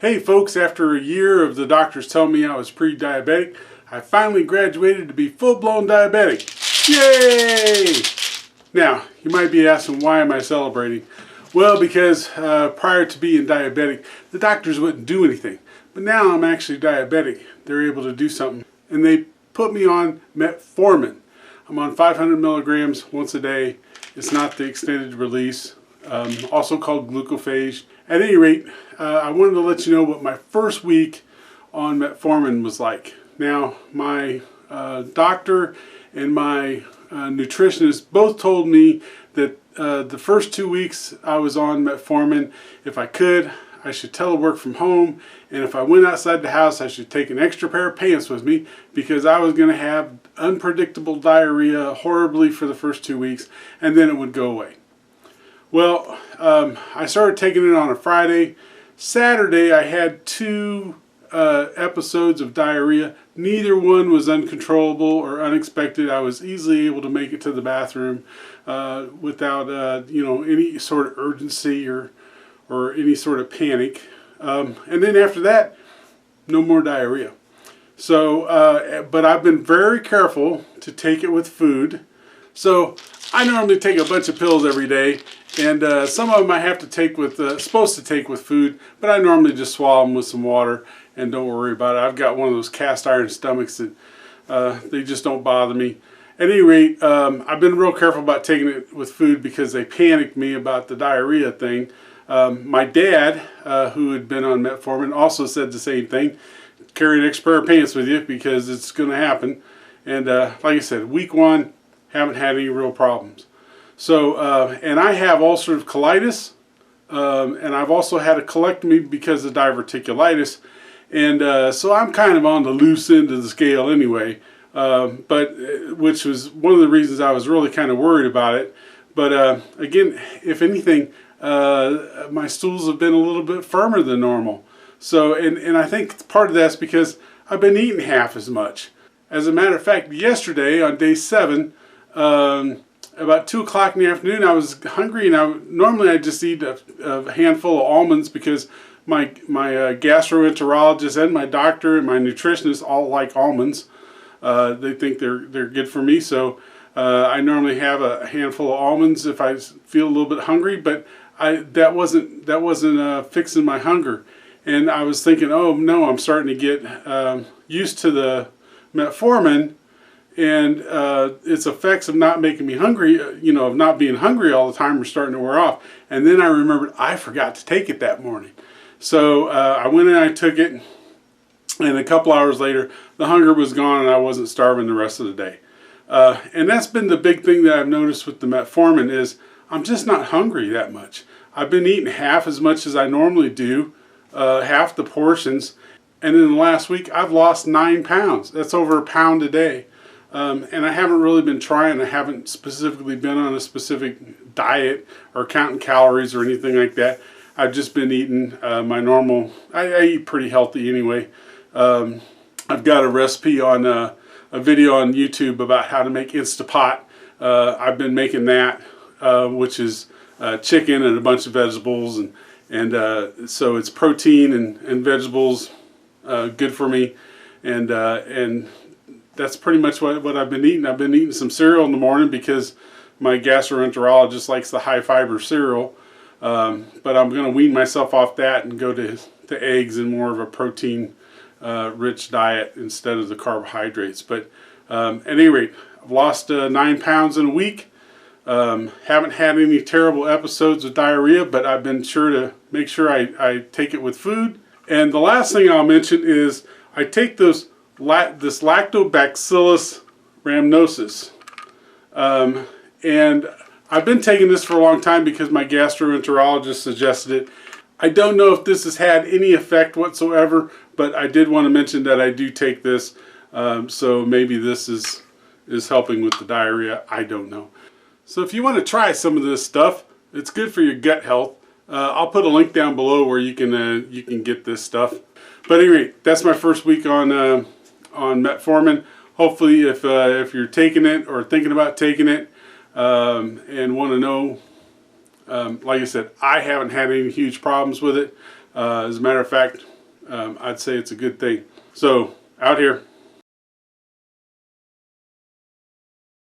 Hey folks, after a year of the doctors telling me I was pre-diabetic, I finally graduated to be full-blown diabetic. Yay! Now, you might be asking, why am I celebrating? Well, because prior to being diabetic, the doctors wouldn't do anything. But now I'm actually diabetic. They're able to do something. And they put me on Metformin. I'm on 500 milligrams once a day. It's not the extended release, also called glucophage. At any rate, I wanted to let you know what my first week on Metformin was like. Now, my doctor and my nutritionist both told me that the first 2 weeks I was on Metformin, if I could, I should telework from home, and if I went outside the house, I should take an extra pair of pants with me because I was going to have unpredictable diarrhea horribly for the first 2 weeks, and then it would go away. Well, I started taking it on a Friday. Saturday, I had 2 episodes of diarrhea. Neither one was uncontrollable or unexpected. I was easily able to make it to the bathroom without any sort of urgency or any sort of panic. And then after that, no more diarrhea. So, but I've been very careful to take it with food. So I normally take a bunch of pills every day, and some of them I have to take with, supposed to take with food, but I normally just swallow them with some water and don't worry about it. I've got one of those cast iron stomachs that they just don't bother me. At any rate, I've been real careful about taking it with food because they panicked me about the diarrhea thing. My dad, who had been on Metformin, also said the same thing. Carry an extra pair of pants with you because it's going to happen. And like I said, week 1, haven't had any real problems. So, and I have ulcerative colitis, and I've also had a colectomy because of diverticulitis. And so I'm kind of on the loose end of the scale anyway, which was one of the reasons I was really kind of worried about it. But again, if anything, my stools have been a little bit firmer than normal. So, and I think part of that's because I've been eating half as much. As a matter of fact, yesterday on day 7, about 2 o'clock in the afternoon, I was hungry, and normally I just eat a handful of almonds because my gastroenterologist and my doctor and my nutritionist all like almonds. They think they're good for me, so I normally have a handful of almonds if I feel a little bit hungry, but that wasn't fixing my hunger. And I was thinking, oh no, I'm starting to get used to the Metformin and its effects of not making me hungry, of not being hungry all the time, are starting to wear off. And then I remembered I forgot to take it that morning. So I went and I took it, and a couple hours later, the hunger was gone and I wasn't starving the rest of the day. And that's been the big thing that I've noticed with the Metformin is I'm just not hungry that much. I've been eating half as much as I normally do, half the portions, and in the last week I've lost 9 pounds. That's over 1 pound a day. And I haven't really been trying. I haven't specifically been on a specific diet or counting calories or anything like that. I've just been eating my normal. I eat pretty healthy anyway. I've got a recipe on a video on YouTube about how to make Instapot. I've been making that, which is chicken and a bunch of vegetables, and so it's protein and vegetables, good for me, and that's pretty much what I've been eating. I've been eating some cereal in the morning because my gastroenterologist likes the high fiber cereal, but I'm going to wean myself off that and go to eggs and more of a protein rich diet instead of the carbohydrates. But at any rate, I've lost 9 pounds in a week. Haven't had any terrible episodes of diarrhea, but I've been sure to make sure I take it with food. And the last thing I'll mention is I take this lactobacillus rhamnosus, and I've been taking this for a long time because my gastroenterologist suggested it. I don't know if this has had any effect whatsoever, but I did want to mention that I do take this, so maybe this is helping with the diarrhea. I don't know. So if you want to try some of this stuff, it's good for your gut health. I'll put a link down below where you can get this stuff. But anyway, that's my first week on Metformin. Hopefully, if you're taking it or thinking about taking it and want to know, like I said, I haven't had any huge problems with it. As a matter of fact, I'd say it's a good thing. So out here,